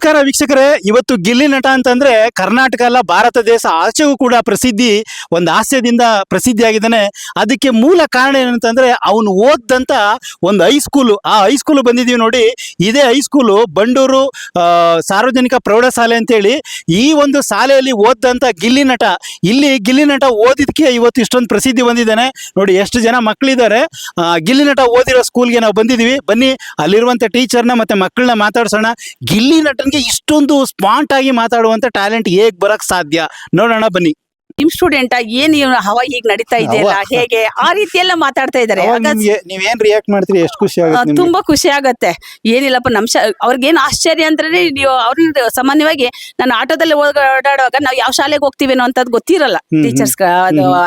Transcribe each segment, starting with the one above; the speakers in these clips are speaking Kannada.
ನಮಸ್ಕಾರ ವೀಕ್ಷಕರೇ, ಇವತ್ತು ಗಿಲ್ಲಿ ನಟ ಅಂತಂದ್ರೆ ಕರ್ನಾಟಕ ಅಲ್ಲ ಭಾರತ ದೇಶ ಆಚೆಗೂ ಕೂಡ ಒಂದು ಹಾಸ್ಯದಿಂದ ಪ್ರಸಿದ್ಧಿಯಾಗಿದ್ದಾನೆ. ಅದಕ್ಕೆ ಮೂಲ ಕಾರಣ ಏನಂತಂದ್ರೆ ಅವನು ಓದಂತ ಒಂದು ಹೈಸ್ಕೂಲು, ಆ ಹೈಸ್ಕೂಲು ಬಂದಿದೀವಿ ನೋಡಿ. ಇದೇ ಹೈಸ್ಕೂಲು ಬಂಡೂರು ಸಾರ್ವಜನಿಕ ಪ್ರೌಢಶಾಲೆ ಅಂತೇಳಿ. ಈ ಒಂದು ಶಾಲೆಯಲ್ಲಿ ಓದಂತ ಗಿಲ್ಲಿ ನಟ, ಇಲ್ಲಿ ಗಿಲ್ಲಿ ನಟ ಓದಿದಕ್ಕೆ ಇವತ್ತು ಇಷ್ಟೊಂದು ಪ್ರಸಿದ್ಧಿ ಬಂದಿದ್ದಾನೆ ನೋಡಿ. ಎಷ್ಟು ಜನ ಮಕ್ಕಳಿದ್ದಾರೆ. ಗಿಲ್ಲಿ ನಟ ಓದಿರೋ ಸ್ಕೂಲ್ಗೆ ನಾವು ಬಂದಿದ್ದೀವಿ. ಬನ್ನಿ ಅಲ್ಲಿರುವಂಥ ಟೀಚರ್ನ ಮತ್ತೆ ಮಕ್ಕಳನ್ನ ಮಾತಾಡ್ಸೋಣ. ಗಿಲ್ಲಿ ನಟನ್ಗೆ ಇಷ್ಟೊಂದು ಸ್ಪಾಂಟ್ ಆಗಿ ಮಾತಾಡುವಂತ ಟ್ಯಾಲೆಂಟ್ ಹೇಗ್ ಬರಕ್ ಸಾಧ್ಯ ನೋಡೋಣ ಬನ್ನಿ. ನಿಮ್ ಸ್ಟೂಡೆಂಟ್ ಏನ್ ಹವಾ ಈಗ ನಡೀತಾ ಇದೆಯಲ್ಲ, ಹೇಗೆ ಆ ರೀತಿ ಎಲ್ಲ ಮಾತಾಡ್ತಾ ಇದಾರೆ. ನೀವೇನ್ ರಿಯಾಕ್ಟ್ ಮಾಡ್ತೀರಿ? ಎಷ್ಟು ಖುಷಿ ಆಗುತ್ತೆ? ತುಂಬಾ ಖುಷಿ ಆಗತ್ತೆ. ಏನಿಲ್ಲಪ್ಪ ಅವ್ರಿಗೇನ್ ಆಶ್ಚರ್ಯ ಅಂದ್ರೆ, ನೀವು ಅವ್ರನ್ನ ಸಾಮಾನ್ಯವಾಗಿ ನಾನು ಆಟೋದಲ್ಲಿ ಓಡಾಡುವಾಗ ನಾವು ಯಾವ ಶಾಲೆಗೆ ಹೋಗ್ತೀವೇನೋ ಅಂತ ಗೊತ್ತಿರಲ್ಲ ಟೀಚರ್ಸ್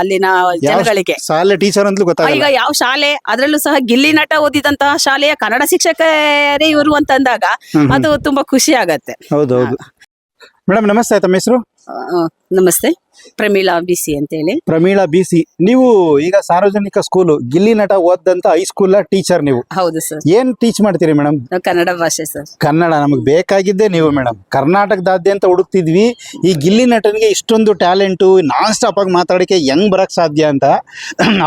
ಅಲ್ಲಿನ ಜನಗಳಿಗೆ. ಶಾಲೆ ಟೀಚರ್ ಅಂತಲೂ ಗೊತ್ತಾಗಲ್ಲ. ಈಗ ಯಾವ ಶಾಲೆ, ಅದ್ರಲ್ಲೂ ಸಹ ಗಿಲ್ಲಿ ನಟ ಓದಿದಂತಹ ಶಾಲೆಯ ಕನ್ನಡ ಶಿಕ್ಷಕರೇ ಇವರು ಅಂತಂದಾಗ ಅದು ತುಂಬಾ ಖುಷಿ ಆಗತ್ತೆ. ಹೌದೌದು. ಮೇಡಮ್ ನಮಸ್ತೆ, ತಮ್ಮ ಹೆಸರು? ನಮಸ್ತೆ, ಪ್ರಮೀಳಾ ಬಿಸಿ ಅಂತ ಹೇಳಿ. ಪ್ರಮೀಳಾ ಬಿಸಿ, ನೀವು ಈಗ ಸಾರ್ವಜನಿಕ ಸ್ಕೂಲು ಗಿಲ್ಲಿ ನಟ ಓದಂತ ಹೈಸ್ಕೂಲ್ ಟೀಚರ್ ನೀವು. ಹೌದು ಸರ್. ಏನ್ ಟೀಚ್ ಮಾಡ್ತೀರಿ ಮೇಡಮ್? ಕನ್ನಡ ಭಾಷೆ ಸರ್. ಕನ್ನಡ ನಮಗ್ ಬೇಕಾಗಿದ್ದೆ ನೀವು ಮೇಡಮ್. ಕರ್ನಾಟಕದಾದ್ಯಂತ ಹುಡುಕ್ತಿದ್ವಿ ಈ ಗಿಲ್ಲಿ ನಟನಿಗೆ ಇಷ್ಟೊಂದು ಟ್ಯಾಲೆಂಟು, ನಾನ್ ಸ್ಟಾಪ್ ಆಗಿ ಮಾತಾಡಕ್ಕೆ ಹೆಂಗ್ ಬರಕ್ ಸಾಧ್ಯ ಅಂತ.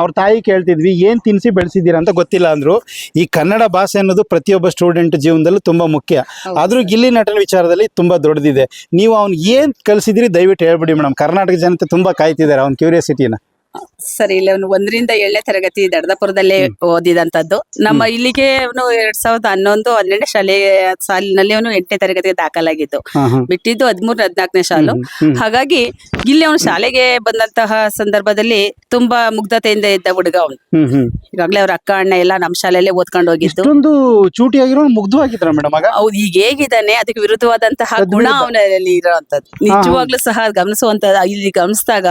ಅವ್ರ ತಾಯಿ ಕೇಳ್ತಿದ್ವಿ, ಏನ್ ತಿನ್ಸಿ ಬೆಳೆಸಿದ್ದೀರಾ ಅಂತ. ಗೊತ್ತಿಲ್ಲ ಅಂದ್ರು. ಈ ಕನ್ನಡ ಭಾಷೆ ಅನ್ನೋದು ಪ್ರತಿಯೊಬ್ಬ ಸ್ಟೂಡೆಂಟ್ ಜೀವನದಲ್ಲೂ ತುಂಬಾ ಮುಖ್ಯ. ಆದ್ರೂ ಗಿಲ್ಲಿ ನಟನ ವಿಚಾರದಲ್ಲಿ ತುಂಬಾ ದೊಡ್ಡದಿದೆ. ನೀವು ಅವ್ನ್ ಏನ್ ಕಲ್ಸಿದ್ರಿ ದಯವಿಟ್ಟು ಹೇಳ್ಬಿಡಿ ಮೇಡಮ್. ಕರ್ನಾಟಕ ಜನತೆ ತುಂಬಾ ಕಾಯ್ತಿದ್ದಾರೆ ಅವ್ನ ಕ್ಯೂರಿಯಾಸಿಟಿನ. ಸರಿ, ಇಲ್ಲಿ ಅವನು 1ರಿಂದ 7ನೇ ತರಗತಿ ದಡದಪುರದಲ್ಲೇ ಓದಿದಂತದ್ದು. ನಮ್ಮ ಇಲ್ಲಿಗೆ ಅವನು 2011-12 ಸಾಲಿನಲ್ಲಿ ಅವನು 8ನೇ ತರಗತಿಗೆ ದಾಖಲಾಗಿದ್ದು. ಬಿಟ್ಟಿದ್ದು 13-14ನೇ ಸಾಲು. ಹಾಗಾಗಿ ಇಲ್ಲಿ ಅವನು ಶಾಲೆಗೆ ಬಂದಂತಹ ಸಂದರ್ಭದಲ್ಲಿ ತುಂಬಾ ಮುಗ್ಧತೆಯಿಂದ ಇದ್ದ ಹುಡುಗ ಅವನು. ಈಗಾಗ್ಲೇ ಅವ್ರ ಅಕ್ಕ ಅಣ್ಣ ಎಲ್ಲ ನಮ್ಮ ಶಾಲೆಯಲ್ಲೇ ಓದ್ಕೊಂಡು ಹೋಗಿದ್ದು. ಚೂಟಿ ಆಗಿರೋ ಮುಗ್ಧವಾಗಿದ್ರ ಮೇಡಮ್. ಹೌದು, ಈಗ ಹೇಗಿದ್ದಾನೆ ಅದಕ್ಕೆ ವಿರುದ್ಧವಾದಂತಹ ಗುಣ ಅವನಲ್ಲಿ ಇರೋಂಥದ್ದು ನಿಜವಾಗ್ಲೂ ಸಹ ಗಮನಿಸುವಂತ. ಇಲ್ಲಿ ಗಮನಿಸಿದಾಗ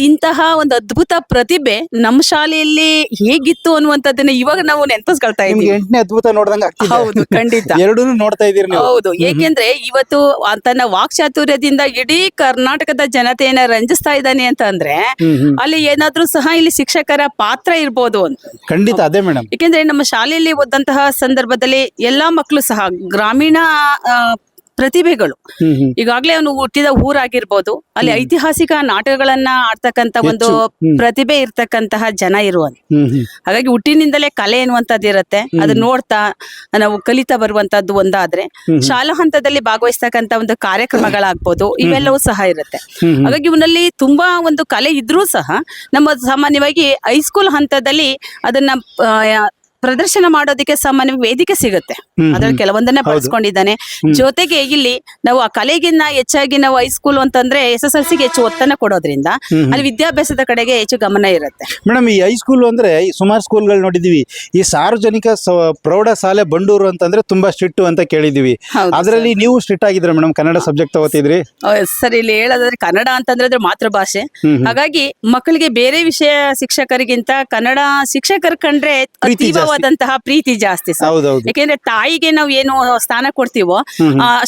ಇಂತಹ ಒಂದು ಅದ್ಭುತ ಪ್ರತಿಭೆ ನಮ್ಮ ಶಾಲೆಯಲ್ಲಿ ಹೇಗಿತ್ತು ಅನ್ನುವಂಥದ್ದನ್ನ ಇವಾಗ ನಾವು ನೆನಪಿಸ್ಕೊಳ್ತಾ ಇದ್ದೀವಿ. 8ನೇ ಅದ್ಭುತ ನೋಡ್ದಂಗ. ಹೌದು, ಖಂಡಿತ. ಎರಡನ್ನೂ ನೋಡ್ತಾ ಇದೀರಿ ನೀವು. ಹೌದು, ಏಕೆಂದ್ರೆ ಇವತ್ತು ತನ್ನ ವಾಕ್ಚಾತುರ್ಯದಿಂದ ಇಡೀ ಕರ್ನಾಟಕದ ಜನತೆಯನ್ನ ರಂಜಿಸ್ತಾ ಇದ್ದಾನೆ ಅಂತ ಅಂದ್ರೆ ಅಲ್ಲಿ ಏನಾದ್ರೂ ಸಹ ಇಲ್ಲಿ ಶಿಕ್ಷಕರ ಪಾತ್ರ ಇರ್ಬೋದು ಅಂತ. ಖಂಡಿತ ಅದೇ ಮೇಡಮ್. ಏಕೆಂದ್ರೆ ನಮ್ಮ ಶಾಲೆಯಲ್ಲಿ ಓದಂತಹ ಸಂದರ್ಭದಲ್ಲಿ ಎಲ್ಲಾ ಮಕ್ಕಳು ಸಹ ಗ್ರಾಮೀಣ ಪ್ರತಿಭೆಗಳು. ಈಗಾಗ್ಲೇ ಅವನು ಹುಟ್ಟಿದ ಊರಾಗಿರ್ಬೋದು, ಅಲ್ಲಿ ಐತಿಹಾಸಿಕ ನಾಟಕಗಳನ್ನ ಆಡ್ತಕ್ಕಂತ ಒಂದು ಪ್ರತಿಭೆ ಇರ್ತಕ್ಕಂತಹ ಜನ ಇರುವಂತ. ಹಾಗಾಗಿ ಹುಟ್ಟಿನಿಂದಲೇ ಕಲೆ ಎನ್ನುವಂತದ್ದು ಇರುತ್ತೆ. ಅದನ್ನ ನೋಡ್ತಾ ನಾವು ಕಲಿತಾ ಬರುವಂತದ್ದು ಒಂದಾದ್ರೆ, ಶಾಲಾ ಹಂತದಲ್ಲಿ ಭಾಗವಹಿಸ್ತಕ್ಕಂತ ಒಂದು ಕಾರ್ಯಕ್ರಮಗಳಾಗ್ಬೋದು, ಇವೆಲ್ಲವೂ ಸಹ ಇರುತ್ತೆ. ಹಾಗಾಗಿ ಇವನಲ್ಲಿ ತುಂಬಾ ಒಂದು ಕಲೆ ಇದ್ರೂ ಸಹ ನಮ್ಮ ಸಾಮಾನ್ಯವಾಗಿ ಹೈಸ್ಕೂಲ್ ಹಂತದಲ್ಲಿ ಅದನ್ನ ಪ್ರದರ್ಶನ ಮಾಡೋದಕ್ಕೆ ಸಾಮಾನ್ಯವಾಗಿ ವೇದಿಕೆ ಸಿಗುತ್ತೆ. ಅದ್ರಲ್ಲಿ ಕೆಲವೊಂದನ್ನ ಬಳಸ್ಕೊಂಡಿದ್ದಾನೆ. ಜೊತೆಗೆ ಇಲ್ಲಿ ನಾವು ಆ ಕಲೆಗಿನ್ನ ಹೆಚ್ಚಾಗಿ ನಾವು ಹೈಸ್ಕೂಲ್ ಅಂತಂದ್ರೆ SSLCಗೆ ಹೆಚ್ಚು ಒತ್ತನ್ನ ಕೊಡೋದ್ರಿಂದ ಅಲ್ಲಿ ವಿದ್ಯಾಭ್ಯಾಸದ ಕಡೆಗೆ ಹೆಚ್ಚು ಗಮನ ಇರುತ್ತೆ. ಮೇಡಮ್, ಈ ಹೈಸ್ಕೂಲ್ ಅಂದ್ರೆ ಈ ಸುಮಾರು ಸ್ಕೂಲ್ಗಳು ನೋಡಿದೀವಿ. ಈ ಸಾರ್ವಜನಿಕ ಪ್ರೌಢಶಾಲೆ ಬಂಡೂರು ಅಂತಂದ್ರೆ ತುಂಬಾ ಸ್ಟ್ರಿಕ್ಟ್ ಅಂತ ಕೇಳಿದೀವಿ. ಅದರಲ್ಲಿ ನೀವು ಸ್ಟ್ರಿಕ್ಟ್ ಆಗಿದ್ರೆ ಮೇಡಮ್? ಕನ್ನಡ ಸಬ್ಜೆಕ್ಟ್ ತಗೋತಿದ್ರಿ? ಸರ್, ಇಲ್ಲಿ ಹೇಳೋದಾದ್ರೆ ಕನ್ನಡ ಅಂತಂದ್ರೆ ಮಾತೃಭಾಷೆ. ಹಾಗಾಗಿ ಮಕ್ಕಳಿಗೆ ಬೇರೆ ವಿಷಯ ಶಿಕ್ಷಕರಿಗಿಂತ ಕನ್ನಡ ಶಿಕ್ಷಕರ ಕಂಡ್ರೆ ಅತೀವವಾದಂತಹ ಪ್ರೀತಿ ಜಾಸ್ತಿ. ಯಾಕೆಂದ್ರೆ ತಾಯಿಗೆ ನಾವು ಏನು ಸ್ಥಾನ ಕೊಡ್ತೀವೋ,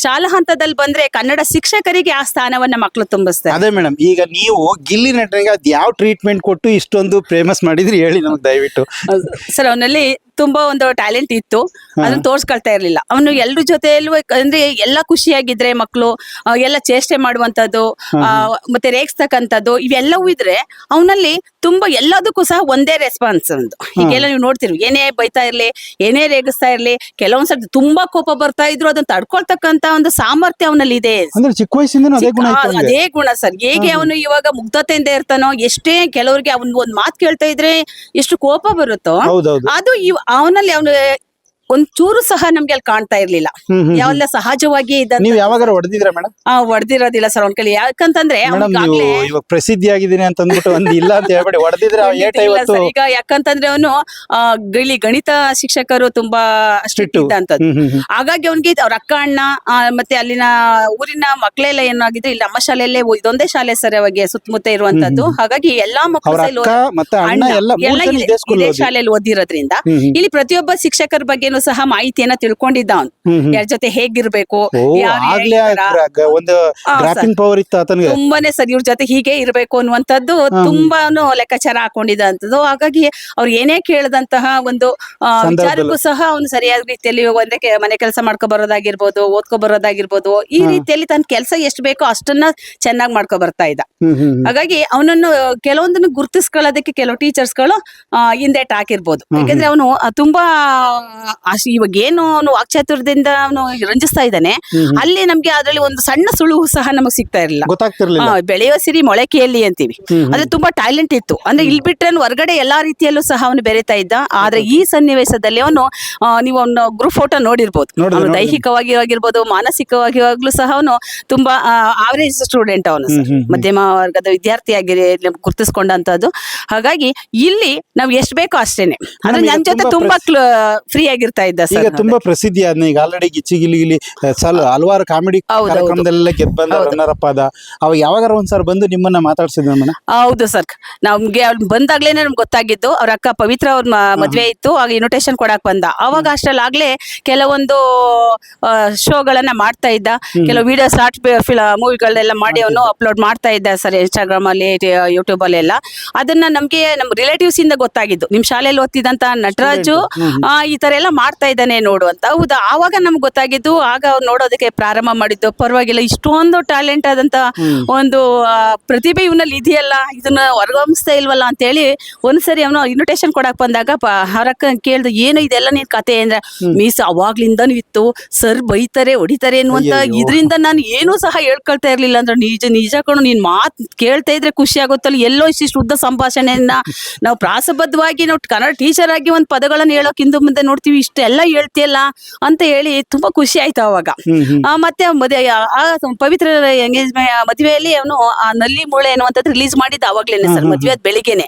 ಶಾಲಾ ಹಂತದಲ್ಲಿ ಬಂದ್ರೆ ಕನ್ನಡ ಶಿಕ್ಷಕರಿಗೆ ಆ ಸ್ಥಾನವನ್ನ ಮಕ್ಕಳು ತುಂಬಿಸ್ತಾರೆ. ಅದೇ ಮೇಡಮ್, ಈಗ ನೀವು ಗಿಲ್ಲಿ ನಟನಿಗೆ ಅದ್ ಯಾವ ಟ್ರೀಟ್ಮೆಂಟ್ ಕೊಟ್ಟು ಇಷ್ಟೊಂದು ಫೇಮಸ್ ಮಾಡಿದ್ರಿ ಹೇಳಿ ನಮ್ಗೆ ದಯವಿಟ್ಟು. ಸರ್, ಅವನಲ್ಲಿ ತುಂಬಾ ಒಂದು ಟ್ಯಾಲೆಂಟ್ ಇತ್ತು, ಅದನ್ನ ತೋರ್ಸ್ಕೊಳ್ತಾ ಇರ್ಲಿಲ್ಲ. ಅವನು ಎಲ್ರ ಜೊತೆಯಲ್ಲೂ ಅಂದ್ರೆ ಎಲ್ಲ ಖುಷಿಯಾಗಿದ್ರೆ ಮಕ್ಕಳು ಎಲ್ಲ ಚೇಷ್ಟೆ ಮಾಡುವಂತದ್ದು, ಮತ್ತೆ ರೇಗಿಸ್ತಕ್ಕಂಥದ್ದು ಇವೆಲ್ಲವೂ ಇದ್ರೆ ಅವನಲ್ಲಿ ತುಂಬಾ ಎಲ್ಲದಕ್ಕೂ ಸಹ ಒಂದೇ ರೆಸ್ಪಾನ್ಸ್. ಒಂದು ಹೀಗೆಲ್ಲ ನೀವು ನೋಡ್ತಿರ್ವಿ, ಏನೇ ಬೈತಾ ಇರ್ಲಿ, ಏನೇ ರೇಗಿಸ್ತಾ ಇರ್ಲಿ, ಕೆಲವೊಂದ್ಸರ್ತಿ ತುಂಬಾ ಕೋಪ ಬರ್ತಾ ಇದ್ರು ಅದನ್ನ ತಡ್ಕೊಳ್ತಕ್ಕಂತ ಒಂದು ಸಾಮರ್ಥ್ಯ ಅವನಲ್ಲಿ ಇದೆ. ಚಿಕ್ಕ ವಯಸ್ಸಿಂದ ಅದೇ ಗುಣ ಸರ್. ಹೇಗೆ ಅವನು ಇವಾಗ ಮುಗ್ಧತೆಯಿಂದ ಇರ್ತಾನೋ, ಎಷ್ಟೇ ಕೆಲವ್ರಿಗೆ ಅವನ್ ಒಂದ್ ಮಾತು ಕೇಳ್ತಾ ಇದ್ರೆ ಎಷ್ಟು ಕೋಪ ಬರುತ್ತೋ, ಅದು ಅವನಲ್ಲಿ ಅವನು ಒಂಚೂರು ಸಹ ನಮ್ಗೆ ಅಲ್ಲಿ ಕಾಣ್ತಾ ಇರ್ಲಿಲ್ಲ. ಯಾವೆಲ್ಲ ಸಹಜವಾಗಿ ಹೊಡೆದಿದ್ರ ಮೇಡಮ್? ಹೊಡೆದಿರೋದಿಲ್ಲ ಸರ್ ಅವ್ನ ಕೈಲಿ. ಯಾಕಂತಂದ್ರೆ ಇವಾಗ ಪ್ರಸಿದ್ಧಿ ಆಗಿದ್ದೀನಿ ಅಂತ ಅಂದ್ಬಿಟ್ಟು ಒಂದು ಇಲ್ಲ ಅಂತ ಹೇಳ್ಬೇಡಿ, ಹೊಡೆದಿದ್ರೆ ಈಗ ಯಾಕಂತಂದ್ರೆ ಅವನು ಗಿಳಿ ಗಣಿತ ಶಿಕ್ಷಕರು ತುಂಬಾ ಸ್ಟ್ರಿಕ್ಟ್ ಇದ್ದಂತದ್ದು. ಹಾಗಾಗಿ ಅವನಿಗೆ ಅವ್ರ ಅಕ್ಕ ಅಣ್ಣ ಮತ್ತೆ ಅಲ್ಲಿನ ಊರಿನ ಮಕ್ಕಳೆಲ್ಲ ಏನಾಗಿದ್ರೆ ಇಲ್ಲಿ ನಮ್ಮ ಶಾಲೆಯಲ್ಲೇ ಇದೊಂದೇ ಶಾಲೆ ಸರ್ ಅವಾಗ ಸುತ್ತಮುತ್ತ ಇರುವಂತದ್ದು. ಹಾಗಾಗಿ ಎಲ್ಲಾ ಮಕ್ಕಳು ಇದೇ ಶಾಲೆಯಲ್ಲಿ ಓದಿರೋದ್ರಿಂದ ಇಲ್ಲಿ ಪ್ರತಿಯೊಬ್ಬ ಶಿಕ್ಷಕರ ಬಗ್ಗೆನೂ ಬಗ್ಗೆನೂ ಸಹ ಮಾಹಿತಿಯನ್ನ ತಿಳ್ಕೊಂಡಿದ್ದ ಅವನು, ಯಾರ ಜೊತೆ ಹೇಗಿರ್ಬೇಕು, ಓ ಯಾರು ಆಗ್ಲೇ ಒಂದು ಹಾ, ಗ್ರಾಫಿಂಗ್ ಪವರ್ ಇತ್ತು ಆತನಿಗೆ. ತುಂಬಾನೇ ಸರ್ ಇವ್ರ ಜೊತೆ ಹೀಗೆ ಇರ್ಬೇಕು ಅನ್ನುವಂಥದ್ದು ತುಂಬಾನು ಲೆಕ್ಕಾಚಾರ ಹಾಕೊಂಡಿದ್ದಂಥದ್ದು. ಹಾಗಾಗಿ ಅವ್ರು ಏನೇ ಕೇಳಿದಂತಹ ಒಂದು ವಿಚಾರಕ್ಕೂ ಸಹ ಅವನು ಸರಿಯಾದ ರೀತಿಯಲ್ಲಿ ಒಂದೇ ಮನೆ ಕೆಲಸ ಮಾಡ್ಕೊ ಬರೋದಾಗಿರ್ಬೋದು, ಓದ್ಕೊ ಬರೋದಾಗಿರ್ಬೋದು, ಈ ರೀತಿಯಲ್ಲಿ ತನ್ನ ಕೆಲಸ ಎಷ್ಟು ಬೇಕೋ ಅಷ್ಟನ್ನ ಚೆನ್ನಾಗಿ ಮಾಡ್ಕೊ ಬರ್ತಾ ಇದ್ದ. ಹಾಗಾಗಿ ಅವನನ್ನು ಕೆಲವೊಂದನ್ನು ಗುರ್ತಿಸ್ಕೊಳ್ಳೋದಕ್ಕೆ ಕೆಲವು ಟೀಚರ್ಸ್ಗಳು ಹಿಂದೇಟ್ ಹಾಕಿರ್ಬೋದು. ಯಾಕಂದ್ರೆ ಅವನು ತುಂಬಾ ಇವಾಗ ಏನು ಅವನು ವಾಕ್ಚಾತುರ್ಯದಿಂದ ಅವನು ರಂಜಿಸ್ತಾ ಇದ್ದಾನೆ, ಅಲ್ಲಿ ನಮ್ಗೆ ಅದ್ರಲ್ಲಿ ಒಂದು ಸಣ್ಣ ಸುಳುವು ಸಹ ನಮಗ್ ಸಿಗ್ತಾ ಇರಲಿಲ್ಲ. ಗೊತ್ತಾಗ್ತಿರ್ಲಿಲ್ಲ. ಬೆಳೆಯೋ ಸಿರಿ ಮೊಳಕೆಯಲ್ಲಿ ಅಂತೀವಿ, ಅಂದ್ರೆ ತುಂಬಾ ಟ್ಯಾಲೆಂಟ್ ಇತ್ತು. ಅಂದ್ರೆ ಇಲ್ಲಿ ಬಿಟ್ರೆ ಹೊರಗಡೆ ಎಲ್ಲಾ ರೀತಿಯಲ್ಲೂ ಸಹ ಅವನು ಬೆರೀತಾ ಇದ್ದ. ಆದ್ರೆ ಈ ಸನ್ನಿವೇಶದಲ್ಲಿ ಅವನು ನೀವು ಅವನ ಗ್ರೂಪ್ ಫೋಟೋ ನೋಡಿರ್ಬೋದು, ಅವನು ದೈಹಿಕವಾಗಿ ಆಗಿರ್ಬೋದು, ಮಾನಸಿಕವಾಗಿವಾಗ್ಲೂ ಸಹ ಅವನು ತುಂಬಾ ಆವರೇಜ್ ಸ್ಟೂಡೆಂಟ್, ಅವನು ಮಧ್ಯಮ ವರ್ಗದ ವಿದ್ಯಾರ್ಥಿಯಾಗಿ ಗುರುತಿಸ್ಕೊಂಡಂತದ್ದು. ಹಾಗಾಗಿ ಇಲ್ಲಿ ನಾವ್ ಎಷ್ಟ್ ಬೇಕೋ ಅಷ್ಟೇನೆ, ಅಂದ್ರೆ ನನ್ ಜೊತೆ ತುಂಬಾ ಫ್ರೀ ಆಗಿರ್ತಾ ಇದ್ದ ಈಗ ಸರ್. ತುಂಬಾ ಪ್ರಸಿದ್ಧಿ ಆದ್ನ ಈಗ ಆಲ್ರೆಡಿ ಗಿಚ್ಚಿ ಗಿಲಿ ಹಲವಾರು ಕಾಮಿಡಿ ಕಾರ್ಯಕ್ರಮದಲ್ಲೆಲ್ಲ ಗೆದ್ದು ಬಂದ ರನ್ನರ್ ಅಪ್ ಆದ. ಅವಾಗ ಯಾವಾಗಾರ ಒಂದ್ಸಲ ಬಂದು ನಿಮ್ಮನ್ನ ಮಾತಾಡ್ಸಿದ್ನ ಮೇಡಮ್? ಹೌದು ಸರ್, ನಮ್ಗೆ ಅವ್ರು ಬಂದಾಗ್ಲೇನೆ ನಮ್ಗೆ ಗೊತ್ತಾಗಿದ್ದು ಅವ್ರ ಅಕ್ಕ ಪವಿತ್ರ ಅವ್ರ ಮದ್ವೆ ಇತ್ತು, ಆಗ ಇನ್ವಿಟೇಷನ್ ಕೊಡಕ್ ಬಂದ. ಅವಾಗ ಅಷ್ಟ್ರಲ್ಲಾಗ್ಲೇ ಕೆಲವೊಂದು ಶೋಗಳನ್ನ ಮಾಡ್ತಾ ಇದ್ದ, ಕೆಲವು ವಿಡಿಯೋ ಶಾರ್ಟ್ ಮೂವಿಗಳನ್ನೆಲ್ಲ ಮಾಡಿ ಅವನು ಅಪ್ಲೋಡ್ ಮಾಡ್ತಾ ಇದ್ದ ಸರ್, ಇನ್ಸ್ಟಾಗ್ರಾಮ್ ಅಲ್ಲಿ, ಯೂಟ್ಯೂಬ್ ಅಲ್ಲೆಲ್ಲ. ಅದನ್ನ ನಮ್ಗೆ ನಮ್ ರಿಲೇಟಿವ್ಸ್ ಇಂದ ಗೊತ್ತಾಗಿದ್ದು, ನಿಮ್ ಶಾಲೆಯಲ್ಲಿ ಓದ್ತಿದ್ದಂತ ನಟರಾಜು ಈ ತರ ಎಲ್ಲ ಮಾಡ್ತಾ ಇದ್ದಾನೆ ನೋಡು ಅಂತ. ಹೌದಾ, ಆವಾಗ ನಮ್ಗೆ ಗೊತ್ತಾಗಿದ್ದು. ಆಗ ಅವ್ರು ನೋಡೋದಕ್ಕೆ ಪ್ರಾರಂಭ ಮಾಡಿದ್ದು. ಪರವಾಗಿಲ್ಲ, ಇಷ್ಟೊಂದು ಟ್ಯಾಲೆಂಟ್ ಆದಂತ ಒಂದು ಪ್ರತಿಭೆ ಇವನಲ್ಲಿ ಇದೆಯಲ್ಲ, ಇದನ್ನ ಹೊರಗಮಿಸ್ತಾ ಇಲ್ವಲ್ಲ ಅಂತ ಹೇಳಿ ಒಂದ್ಸರಿ ಅವನು ಇನ್ವಿಟೇಷನ್ ಕೊಡಕ್ ಬಂದಾಗ ಅವರಕ್ಕ ಕೇಳ್ದು, ಏನು ಇದೆಲ್ಲ ನೀನ್ ಕತೆ ಅಂದ್ರೆ, ಮೀಸ್ ಅವಾಗ್ಲಿಂದನೂ ಇತ್ತು ಸರ್, ಬೈತಾರೆ ಹೊಡಿತಾರೆ ಅನ್ನುವಂತ ಇದರಿಂದ ನಾನು ಏನೂ ಸಹ ಹೇಳ್ಕೊಳ್ತಾ ಇರ್ಲಿಲ್ಲ. ಅಂದ್ರೆ ನಿಜ ಕಣು, ನೀನ್ ಮಾತ್ ಕೇಳ್ತಾ ಇದ್ರೆ ಖುಷಿ ಆಗುತ್ತಲ್ಲ, ಎಲ್ಲೋ ಇಷ್ಟು ಶುದ್ಧ ಸಂಭಾಷಣೆಯನ್ನ ನಾವು ಪ್ರಾಸಬದ್ಧವಾಗಿ ನಾವು ಕನ್ನಡ ಟೀಚರ್ ಆಗಿ ಒಂದ್ ಪದಗಳನ್ನ ಹೇಳೋಕ್ ಹಿಂದೆ ಮುಂದೆ ನೋಡ್ತೀವಿ, ಇಷ್ಟೆಲ್ಲ ಹೇಳ್ತಿಯಲ್ಲ ಅಂತ ಹೇಳಿ ತುಂಬಾ ಖುಷಿ ಆಯ್ತು ಅವಾಗ. ಮತ್ತೆ ಪವಿತ್ರ ಎಂಗೇಜ್ಮೆಂಟ್ ಮದುವೆಯಲ್ಲಿ ಅವನು ಆ ನಲ್ಲಿ ಮೂಳೆ ಅನ್ನುವಂಥದ್ದು ರಿಲೀಸ್ ಮಾಡಿದ್ದ ಅವಾಗ್ಲೇನೆ ಸರ್, ಮದ್ವೆ ಆದ ಬೆಳಿಗ್ಗೆನೆ.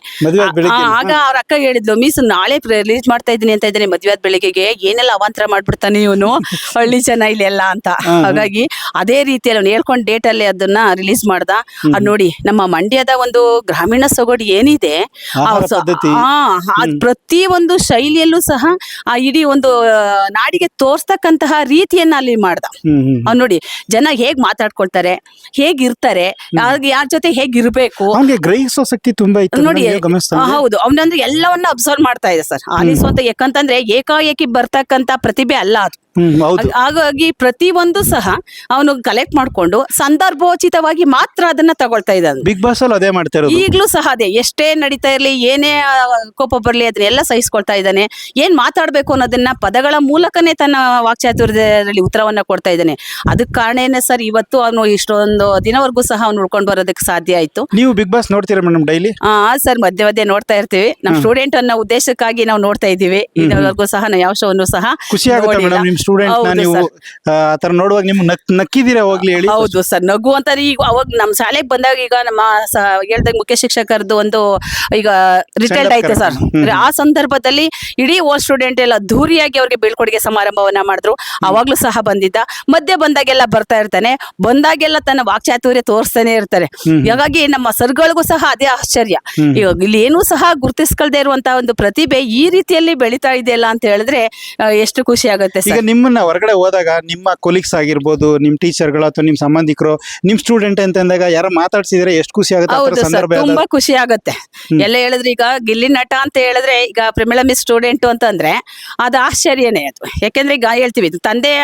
ಆಗ ಅವ್ರ ಅಕ್ಕ ಹೇಳಿದ್ಲು, ಮೀಸ್ ನಾಳೆ ರಿಲೀಸ್ ಮಾಡ್ತಾ ಇದ್ದೀನಿ ಅಂತ ಇದ್ದಾನೆ, ಮದ್ವೆ ಆದ ಬೆಳಿಗ್ಗೆಗೆ ಏನೆಲ್ಲ ಅವಾಂತರ ಮಾಡ್ಬಿಡ್ತಾನೆ ಇವನು, ಹಳ್ಳಿ ಜನ ಇಲ್ಲೆಲ್ಲ ಅಂತ. ಹಾಗಾಗಿ ಅದೇ ರೀತಿಯಲ್ಲಿ ಅವ್ನು ಹೇಳ್ಕೊಂಡ್ ಡೇಟ್ ಅಲ್ಲಿ ಅದನ್ನ ರಿಲೀಸ್ ಮಾಡ್ದ. ಅದ್ ನೋಡಿ, ನಮ್ಮ ಮಂಡ್ಯದ ಒಂದು ಗ್ರಾಮೀಣ ಸೊಗಡು ಏನಿದೆ, ಪ್ರತಿ ಒಂದು ಶೈಲಿಯಲ್ಲೂ ಸಹ ಆ ಇಡೀ ಒಂದು ನಾಡಿಗೆ ತೋರ್ಸ್ತಕ್ಕಂತಹ ರೀತಿಯನ್ನ ಅಲ್ಲಿ ಮಾಡ್ದ. ಅವ್ನು ನೋಡಿ, ಜನ ಹೇಗ್ ಮಾತಾಡ್ಕೊಳ್ತಾರೆ, ಹೇಗಿರ್ತಾರೆ, ಯಾರ ಜೊತೆ ಹೇಗಿರ್ಬೇಕು, ಗ್ರಹಿಸೋ ಶಕ್ತಿ ತುಂಬಾ ಇತ್ತು ನೋಡಿ. ಹೌದು, ಅವನಂದ್ರೆ ಎಲ್ಲವನ್ನ ಅಬ್ಸರ್ವ್ ಮಾಡ್ತಾ ಇದೆ ಸರ್, ಆಲಿಸುವಂತ. ಯಾಕಂತಂದ್ರೆ ಏಕಾಏಕಿ ಬರ್ತಕ್ಕಂತ ಪ್ರತಿಭೆ ಅಲ್ಲ ಅದು. ಹಾಗಾಗಿ ಪ್ರತಿ ಒಂದು ಸಹ ಅವನು ಕಲೆಕ್ಟ್ ಮಾಡ್ಕೊಂಡು ಸಂದರ್ಭೋಚಿತವಾಗಿ ಮಾತ್ರ ಅದನ್ನ ತಗೊಳ್ತಾ ಇದ್ದಾನೆ. ಬಿಗ್ ಬಾಸ್ ಅಲ್ಲಿ ಅದೇ ಮಾಡ್ತಾ ಇರೋದು. ಈಗ್ಲೂ ಸಹ ಅದೇ, ಎಷ್ಟೇ ನಡೀತಾ ಇರ್ಲಿ, ಏನೇ ಕೋಪ ಬರ್ಲಿ, ಅದನ್ನೆಲ್ಲ ಸಹಿಸ್ಕೊಳ್ತಾ ಇದ್ದಾನೆ. ಏನ್ ಮಾತಾಡ್ಬೇಕು ಅನ್ನೋದನ್ನ ಪದಗಳ ಮೂಲಕನೇ ತನ್ನ ವಾಕ್ಚಾತುರ್ಯದಲ್ಲಿ ಉತ್ತರವನ್ನ ಕೊಡ್ತಾ ಇದ್ದಾನೆ. ಅದಕ್ಕೆ ಕಾರಣ ಏನೇ ಸರ್, ಇವತ್ತು ಅವನು ಇಷ್ಟೊಂದು ದಿನವರೆಗೂ ಸಹ ಅವ್ನು ಉಳ್ಕೊಂಡ್ ಬರೋದಕ್ಕೆ ಸಾಧ್ಯ ಆಯ್ತು. ನೀವು ಬಿಗ್ ಬಾಸ್ ನೋಡ್ತೀರಾ ಮೇಡಮ್ ಡೈಲಿ? ಸರ್, ಮಧ್ಯೆ ಮಧ್ಯೆ ನೋಡ್ತಾ ಇರ್ತೀವಿ. ನಮ್ ಸ್ಟೂಡೆಂಟ್ ಅನ್ನೋ ಉದ್ದೇಶಕ್ಕಾಗಿ ನಾವು ನೋಡ್ತಾ ಇದೀವಿ. ಇದುವರೆಗೂ ಸಹ ನಾವು ಯಾವ ಶೋವನ್ನು ಸಹ ಖುಷಿ ಆಗುತ್ತೆ ಮೇಡಮ್, ನಿಮ್ ಸ್ಟೂಡೆಂಟ್ ನೀವು ಆತರ ನೋಡುವಾಗ ನಿಮ್ಗೆ ನಕ್ಕಿದೀರಾ ಹೋಗ್ಲಿ ಹೇಳಿ? ಹೌದು ಸರ್, ನಗು ಅಂತ. ಈಗ ಅವಾಗ ನಮ್ ಶಾಲೆಗೆ ಬಂದಾಗ, ಈಗ ನಮ್ಮ ಹೇಳ್ದಾಗ ಮುಖ್ಯ ಶಿಕ್ಷಕರದ್ದು ಒಂದು ಈಗ ರಿಟೈರ್ಡ್ ಆಯ್ತು ಸರ್, ಆ ಸಂದರ್ಭದಲ್ಲಿ ಇಡೀ ಓಲ್ಡ್ ಸ್ಟೂಡೆಂಟ್ ಎಲ್ಲ ಅದ್ದೂರಿಯಾಗಿ ಅವ್ರಿಗೆ ಬೀಳ್ಕೊಡುಗೆ ಸಮಾರಂಭವನ್ನ ಮಾಡಿದ್ರು. ಅವಾಗ್ಲೂ ಸಹ ಬಂದಿದ್ದ, ಮಧ್ಯೆ ಬಂದಾಗೆಲ್ಲ ಬರ್ತಾ ಇರ್ತಾನೆ, ಬಂದಾಗೆಲ್ಲ ತನ್ನ ವಾಕ್ಚಾತುರ್ಯ ತೋರಿಸ್ತಾನೆ ಇರ್ತಾರೆ. ಹಾಗಾಗಿ ನಮ್ಮ ಸರ್ಗಳಿಗೂ ಸಹ ಅದೇ ಆಶ್ಚರ್ಯ. ಇವಾಗ ಇಲ್ಲಿ ಏನೂ ಸಹ ಗುರುತಿಸ್ಕೊಳ್ದೇ ಇರುವಂತ ಒಂದು ಪ್ರತಿಭೆ ಈ ರೀತಿಯಲ್ಲಿ ಬೆಳಿತಾ ಇದೆಯಲ್ಲ ಅಂತ ಹೇಳಿದ್ರೆ ಎಷ್ಟು ಖುಷಿ ಆಗುತ್ತೆ ಸರ್. ಈಗ ನಿಮ್ಮನ್ನ ಹೊರಗಡೆ ಹೋದಾಗ ನಿಮ್ಮ ಕೊಲೀಗ್ಸ್ ಆಗಿರ್ಬೋದು, ನಿಮ್ ಟೀಚರ್ಗಳು ಅಥವಾ ನಿಮ್ ಸಂಬಂಧಿಕರು ನಿಮ್ ಸ್ಟೂಡೆಂಟ್ ಅಂತ ಅಂದಾಗ ಯಾರು ಮಾತಾಡ್ಸಿದ್ರೆ ಎಷ್ಟು ಖುಷಿ ಆಗುತ್ತೆ? ಹೌದು ಸರ್, ತುಂಬಾ ಖುಷಿ ಆಗುತ್ತೆ. ಎಲ್ಲ ಹೇಳಿದ್ರೆ, ಈಗ ಗಿಲ್ಲಿ ನಟ ಅಂತ ಹೇಳಿದ್ರೆ, ಈಗ ಪ್ರಮಿಳಾ ಮಿಸ್ ಸ್ಟೂಡೆಂಟ್ ಅಂತಂದ್ರೆ ಅದು ಆಶ್ಚರ್ಯನೇ ಅದು. ಯಾಕೆಂದ್ರೆ ಈಗ ಹೇಳ್ತೀವಿ, ತಂದೆಯ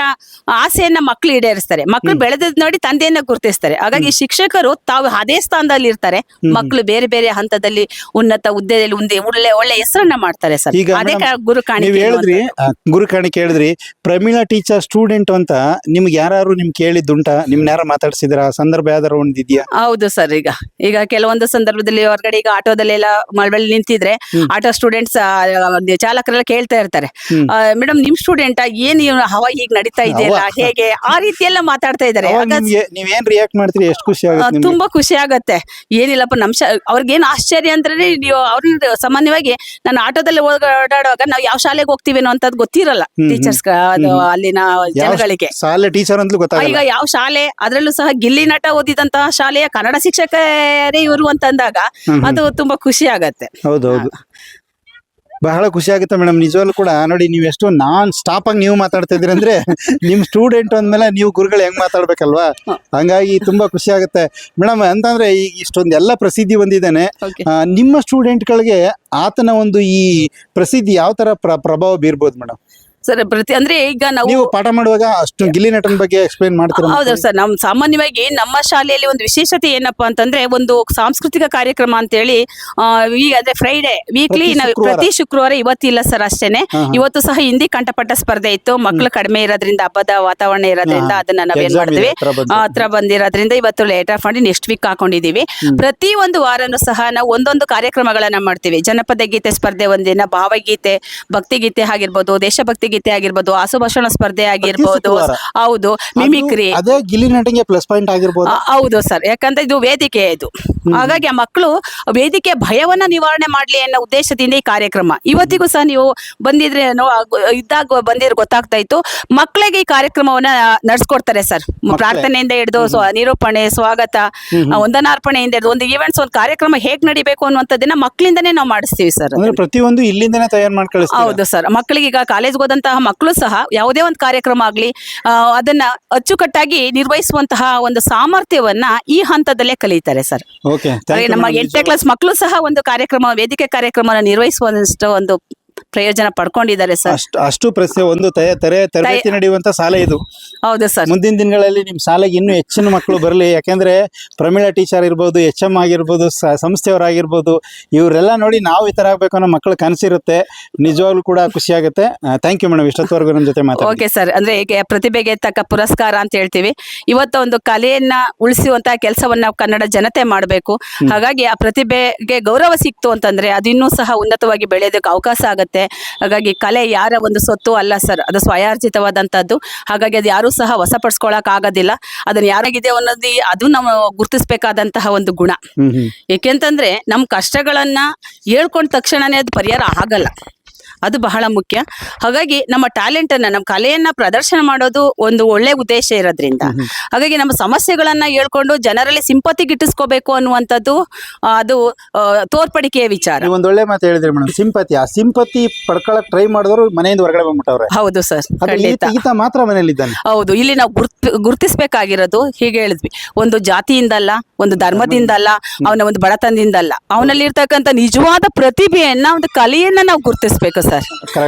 ಆಸೆಯನ್ನ ಮಕ್ಳು ಈಡೇರಿಸ್ತಾರೆ, ಮಕ್ಳು ಬೆಳೆದದ್ ನೋಡಿ ತಂದೆಯನ್ನ ಗುರುತಿಸ್ತಾರೆ. ಹಾಗಾಗಿ ಶಿಕ್ಷಕರು ತಾವು ಅದೇ ಸ್ಥಾನದಲ್ಲಿ ಇರ್ತಾರೆ, ಮಕ್ಳು ಬೇರೆ ಬೇರೆ ಹಂತದಲ್ಲಿ ಉನ್ನತ ಹುದ್ದೆಯಲ್ಲಿ ಒಳ್ಳೆ ಹೆಸರನ್ನ ಮಾಡ್ತಾರೆ ಸರ್. ಅದೇ ಗುರು ಕಾಣಿಕೆ ಹೇಳಿದ್ರಿ. ಗುರು ಕಾಣಿಕೆ ಹೇಳಿದ್ರಿ. ಪ್ರಮೀಳಾ ಟೀಚರ್ ಸ್ಟೂಡೆಂಟ್ ಅಂತ ನಿಮ್ಗೆ ಯಾರು ನಿಮ್ ಕೇಳಿದ್ದುಂಟಾ? ನಿಮ್ನ ಯಾರು ಮಾತಾಡ್ಸಿದ್ರ ಸಂದರ್ಭ ಯಾವ್ದಾರು ಒಂದಿದ್ಯಾ? ಹೌದು ಸರ್, ಈಗ ಕೆಲವೊಂದು ಸಂದರ್ಭದಲ್ಲಿ ಹೊರಗಡೆ ಈಗ ಆಟೋದಲ್ಲೆಲ್ಲ ಮಳವಳ್ಳಿ ನಿಂತಿದ್ರೆ ಆಟೋ ಸ್ಟೂಡೆಂಟ್ಸ್ ಚಾಲಕರೆಲ್ಲ ಕೇಳ್ತಾ ಇರ್ತಾರೆ, ಮೇಡಮ್ ನಿಮ್ ಸ್ಟೂಡೆಂಟ್ ಏನ್ ಹವಾ ಹೀಗ್ ನಡೀತಾ ಇದೆಯಲ್ಲ, ಹೇಗೆ, ಆ ರೀತಿ ಎಲ್ಲ ಮಾತಾಡ್ತಾ ಇದಾರೆ. ನೀವೇನ್ ರಿಯಾಕ್ಟ್ ಮಾಡ್ತೀರಿ? ಎಷ್ಟು ಖುಷಿ ಆಗುತ್ತೆ? ತುಂಬಾ ಖುಷಿ ಆಗತ್ತೆ. ಏನಿಲ್ಲಪ್ಪ, ಅವ್ರಿಗೇನ್ ಆಶ್ಚರ್ಯ ಅಂದ್ರೆ, ನೀವು ಅವ್ರನ್ನ ಸಾಮಾನ್ಯವಾಗಿ ನಾನು ಆಟೋದಲ್ಲಿ ಓಡಾಡುವಾಗ ನಾವು ಯಾವ ಶಾಲೆಗೆ ಹೋಗ್ತೀವೇನೋ ಅಂತ ಗೊತ್ತಿರಲ್ಲ ಟೀಚರ್ಸ್, ಅಲ್ಲಿನ ಜನಗಳಿಗೆ. ಶಾಲೆ ಟೀಚರ್ ಅಂತಲೂ ಗೊತ್ತಾಗಲ್ಲ. ಈಗ ಯಾವ ಶಾಲೆ, ಅದ್ರಲ್ಲೂ ಸಹ ಗಿಲ್ಲಿ ನಟ ಓದಿದಂತಹ ಶಾಲೆಯ ಕನ್ನಡ ಶಿಕ್ಷಕರೇ ಇವರು ಅಂತಂದಾಗ ಅದು ತುಂಬಾ ಖುಷಿ ಆಗತ್ತೆ. ಹೌದೌದು. ಬಹಳ ಖುಷಿ ಆಗುತ್ತೆ ಮೇಡಮ್. ನಿಜವಾಗ್ಲೂ ಕೂಡ ನೋಡಿ, ನೀವು ಎಷ್ಟು ನಾನ್ ಸ್ಟಾಪ್ ಆಗಿ ನೀವು ಮಾತಾಡ್ತಾ ಇದ್ರಿ ಅಂದ್ರೆ ನಿಮ್ ಸ್ಟೂಡೆಂಟ್ ಅಂದ್ಮೇಲೆ ನೀವು ಗುರುಗಳು ಹೆಂಗ್ ಮಾತಾಡ್ಬೇಕಲ್ವಾ, ಹಂಗಾಗಿ ತುಂಬಾ ಖುಷಿ ಆಗುತ್ತೆ ಮೇಡಮ್. ಅಂತಂದ್ರೆ ಈಗ ಇಷ್ಟೊಂದೆಲ್ಲ ಪ್ರಸಿದ್ಧಿ ಹೊಂದಿದ್ದಾನೆ, Okay. ನಿಮ್ಮ ಸ್ಟೂಡೆಂಟ್ಗಳಿಗೆ ಆತನ ಒಂದು ಈ ಪ್ರಸಿದ್ಧಿ ಯಾವ ತರ ಪ್ರಭಾವ ಬೀರ್ಬೋದು ಮೇಡಮ್? ಸರ್ ಅಂದ್ರೆ ಈಗ ನಾವು ನೀವು ಪಾಠ ಮಾಡುವಾಗ ಅಷ್ಟು ಗಿಲ್ಲಿ ನಟನ ಬಗ್ಗೆ ಎಕ್ಸ್ಪ್ಲೈನ್ ಮಾಡ್ತೀರಾ? ಹೌದು ಸರ್, ನಮ್ ಸಾಮಾನ್ಯವಾಗಿ ನಮ್ಮ ಶಾಲೆಯಲ್ಲಿ ಒಂದು ವಿಶೇಷತೆ ಏನಪ್ಪಾ ಅಂತಂದ್ರೆ ಒಂದು ಸಾಂಸ್ಕೃತಿಕ ಕಾರ್ಯಕ್ರಮ ಅಂತೇಳಿ ಅದೇ ಫ್ರೈಡೆ ವೀಕ್ಲಿ ಪ್ರತಿ ಶುಕ್ರವಾರ, ಇವತ್ತಿಲ್ಲ ಸರ್ ಅಷ್ಟೇನೆ. ಇವತ್ತು ಸಹ ಹಿಂದಿ ಕಂಠಪಟ್ಟ ಸ್ಪರ್ಧೆ ಇತ್ತು. ಮಕ್ಕಳು ಕಡಿಮೆ ಇರೋದ್ರಿಂದ, ಹಬ್ಬದ ವಾತಾವರಣ ಇರೋದ್ರಿಂದ ಅದನ್ನ ನಾವೇನ್ ಮಾಡ್ತೀವಿ ಹತ್ರ ಬಂದಿರೋದ್ರಿಂದ ಇವತ್ತು ಲೇಟರ್ ಮಾಡಿ ನೆಕ್ಸ್ಟ್ ವೀಕ್ ಹಾಕೊಂಡಿದೀವಿ. ಪ್ರತಿ ಒಂದು ವಾರನೂ ಸಹ ನಾವು ಒಂದೊಂದು ಕಾರ್ಯಕ್ರಮಗಳನ್ನ ಮಾಡ್ತೀವಿ. ಜನಪದ ಗೀತೆ ಸ್ಪರ್ಧೆ ಒಂದಿನ, ಭಾವಗೀತೆ, ಭಕ್ತಿಗೀತೆ ಆಗಿರ್ಬೋದು, ದೇಶಭಕ್ತಿ ಗೀತೆ ಆಗಿರ್ಬೋದು, ಆಸುಭಾಷಣ ಸ್ಪರ್ಧೆ ಆಗಿರ್ಬೋದು, ಹೌದು, ಮಿಮಿಕ್ರಿ. ಅದೇ ಗಿಲ್ಲಿ ನಟನಿಗೆ ಪ್ಲಸ್ ಪಾಯಿಂಟ್ ಆಗಿರ್ಬೋದು. ಹೌದು ಸರ್, ಯಾಕಂದ್ರೆ ಇದು ವೇದಿಕೆ ಇದು. ಹಾಗಾಗಿ ಆ ಮಕ್ಕಳು ವೇದಿಕೆ ಭಯವನ್ನ ನಿವಾರಣೆ ಮಾಡ್ಲಿ ಅನ್ನೋ ಉದ್ದೇಶದಿಂದ ಈ ಕಾರ್ಯಕ್ರಮ. ಇವತ್ತಿಗೂ ಸಹ ನೀವು ಬಂದಿದ್ರೆ ಇದ್ದಾಗ ಬಂದಿದ್ರೆ ಗೊತ್ತಾಗ್ತಾ ಇತ್ತು. ಮಕ್ಕಳಿಗೆ ಈ ಕಾರ್ಯಕ್ರಮವನ್ನ ನಡೆಸ್ಕೊಡ್ತಾರೆ ಸರ್. ಪ್ರಾರ್ಥನೆಯಿಂದ ಹಿಡಿದು ನಿರೂಪಣೆ, ಸ್ವಾಗತ, ವಂದನಾರ್ಪಣೆಯಿಂದ ಹಿಡಿದು ಒಂದು ಈವೆಂಟ್ಸ್, ಒಂದು ಕಾರ್ಯಕ್ರಮ ಹೇಗ್ ನಡಿಬೇಕು ಅನ್ನುವಂಥದ್ದನ್ನ ಮಕ್ಕಳಿಂದನೇ ನಾವು ಮಾಡಿಸ್ತೀವಿ ಸರ್. ಪ್ರತಿಯೊಂದು ಇಲ್ಲಿಂದನೇ ತಯಾರು ಮಾಡ್ಕೊಳ್ಳಿ. ಹೌದು ಸರ್, ಮಕ್ಕಳಿಗೆ ಈಗ ಕಾಲೇಜ್ಗೆ ಹೋದಂತಹ ಮಕ್ಕಳು ಸಹ ಯಾವುದೇ ಒಂದು ಕಾರ್ಯಕ್ರಮ ಆಗ್ಲಿ ಅದನ್ನ ಅಚ್ಚುಕಟ್ಟಾಗಿ ನಿರ್ವಹಿಸುವಂತಹ ಒಂದು ಸಾಮರ್ಥ್ಯವನ್ನ ಈ ಹಂತದಲ್ಲೇ ಕಲಿತಾರೆ ಸರ್. ನಮ್ಮ 8ನೇ ಕ್ಲಾಸ್ ಮಕ್ಕಳು ಸಹ ಒಂದು ಕಾರ್ಯಕ್ರಮ, ವೇದಿಕೆ ಕಾರ್ಯಕ್ರಮ ನಿರ್ವಹಿಸುವಷ್ಟು ಒಂದು ಪ್ರಯೋಜನ ಪಡ್ಕೊಂಡಿದ್ದಾರೆ ಸರ್. ಅಷ್ಟು ಒಂದು ತರಬೇತಿ ನಡೆಯುವಂತ ಶಾಲೆ ಇದು. ಹೌದು ಸರ್, ಮುಂದಿನ ದಿನಗಳಲ್ಲಿ ನಿಮ್ ಶಾಲೆಗೆ ಇನ್ನೂ ಹೆಚ್ಚಿನ ಮಕ್ಕಳು ಬರಲಿ. ಯಾಕೆಂದ್ರೆ ಪ್ರಮೀಳಾ ಟೀಚರ್ ಇರ್ಬೋದು, HM ಆಗಿರ್ಬೋದು, ಸಂಸ್ಥೆಯವರಾಗಿರ್ಬೋದು, ಇವರೆಲ್ಲ ನೋಡಿ ನಾವು ಈ ತರ ಆಗ್ಬೇಕು ಅನ್ನೋ ಮಕ್ಕಳು ಕನಸಿರುತ್ತೆ. ನಿಜವಾಗ್ಲೂ ಕೂಡ ಖುಷಿ ಆಗುತ್ತೆ. ಥ್ಯಾಂಕ್ ಯು ಮೇಡಮ್, ಇಷ್ಟೊತ್ತವರೆಗೂ ನಮ್ಮ ಜೊತೆ ಮಾತಾಡಿ. Okay sir. ಅಂದ್ರೆ ಈಗ ಪ್ರತಿಭೆಗೆ ತಕ್ಕ ಪುರಸ್ಕಾರ ಅಂತ ಹೇಳ್ತೀವಿ. ಇವತ್ತು ಒಂದು ಕಲೆಯನ್ನ ಉಳಿಸುವಂತಹ ಕೆಲಸವನ್ನ ಕನ್ನಡ ಜನತೆ ಮಾಡಬೇಕು. ಹಾಗಾಗಿ ಆ ಪ್ರತಿಭೆಗೆ ಗೌರವ ಸಿಕ್ತು ಅಂತಂದ್ರೆ ಅದು ಇನ್ನೂ ಸಹ ಉನ್ನತವಾಗಿ ಬೆಳೆಯೋದಕ್ಕೆ ಅವಕಾಶ ಆಗುತ್ತೆ. ಹಾಗಾಗಿ ಕಲೆ ಯಾರ ಒಂದು ಸೊತ್ತು ಅಲ್ಲ ಸರ್, ಅದು ಸ್ವಯಾರ್ಜಿತವಾದಂತದ್ದು. ಹಾಗಾಗಿ ಅದು ಯಾರು ಸಹ ವಶಪಡಿಸ್ಕೊಳಕ್ ಆಗೋದಿಲ್ಲ. ಅದನ್ನ ಯಾರಾಗಿದೆ ಅನ್ನೋದು ಅದು ನಾವು ಗುರುತಿಸ್ಬೇಕಾದಂತಹ ಒಂದು ಗುಣ. ಏಕೆಂತಂದ್ರೆ ನಮ್ ಕಷ್ಟಗಳನ್ನ ಹೇಳ್ಕೊಂಡ ತಕ್ಷಣನೇ ಅದು ಪರಿಹಾರ ಆಗಲ್ಲ, ಅದು ಬಹಳ ಮುಖ್ಯ. ಹಾಗಾಗಿ ನಮ್ಮ ಟ್ಯಾಲೆಂಟ್ ಅನ್ನ, ನಮ್ಮ ಕಲೆಯನ್ನ ಪ್ರದರ್ಶನ ಮಾಡೋದು ಒಂದು ಒಳ್ಳೆ ಉದ್ದೇಶ ಇರೋದ್ರಿಂದ, ಹಾಗಾಗಿ ನಮ್ಮ ಸಮಸ್ಯೆಗಳನ್ನ ಹೇಳ್ಕೊಂಡು ಜನರಲ್ಲಿ ಸಿಂಪತಿ ಗಿಟ್ಟಿಸ್ಕೋಬೇಕು ಅನ್ನುವಂಥದ್ದು ಅದು ತೋರ್ಪಡಿಕೆಯ ವಿಚಾರ. ಒಂದು ಒಳ್ಳೆ ಮಾತು ಹೇಳಿದ್ರಿ ಮೇಡಮ್, ಸಿಂಪತಿ. ಆ ಸಿಂಪತಿ ಪಡ್ಕೊಳಕ್ ಟ್ರೈ ಮಾಡಿದವರು ಮನೆಯಿಂದ ಹೊರಗಡೆ ಬಂದ್ಬಿಟ್ಟವ್ರೆ. ಹೌದು ಸರ್, ಖಂಡಿತ ಮಾತ್ರ ಮನೇಲಿ ಇದ್ದಾನೆ. ಹೌದು, ಇಲ್ಲಿ ನಾವು ಗುರುತಿಸ್ಬೇಕಾಗಿರೋದು ಹೀಗೆ ಹೇಳಿದ್ವಿ, ಒಂದು ಜಾತಿಯಿಂದಲ್ಲ, ಒಂದು ಧರ್ಮದಿಂದಲ್ಲ, ಅವನ ಒಂದು ಬಡತನದಿಂದಲ್ಲ, ಅವನಲ್ಲಿ ಇರ್ತಕ್ಕಂಥ ನಿಜವಾದ ಪ್ರತಿಭೆಯನ್ನ, ಒಂದು ಕಲೆಯನ್ನ ನಾವು ಗುರುತಿಸ್ಬೇಕು ಸರ್.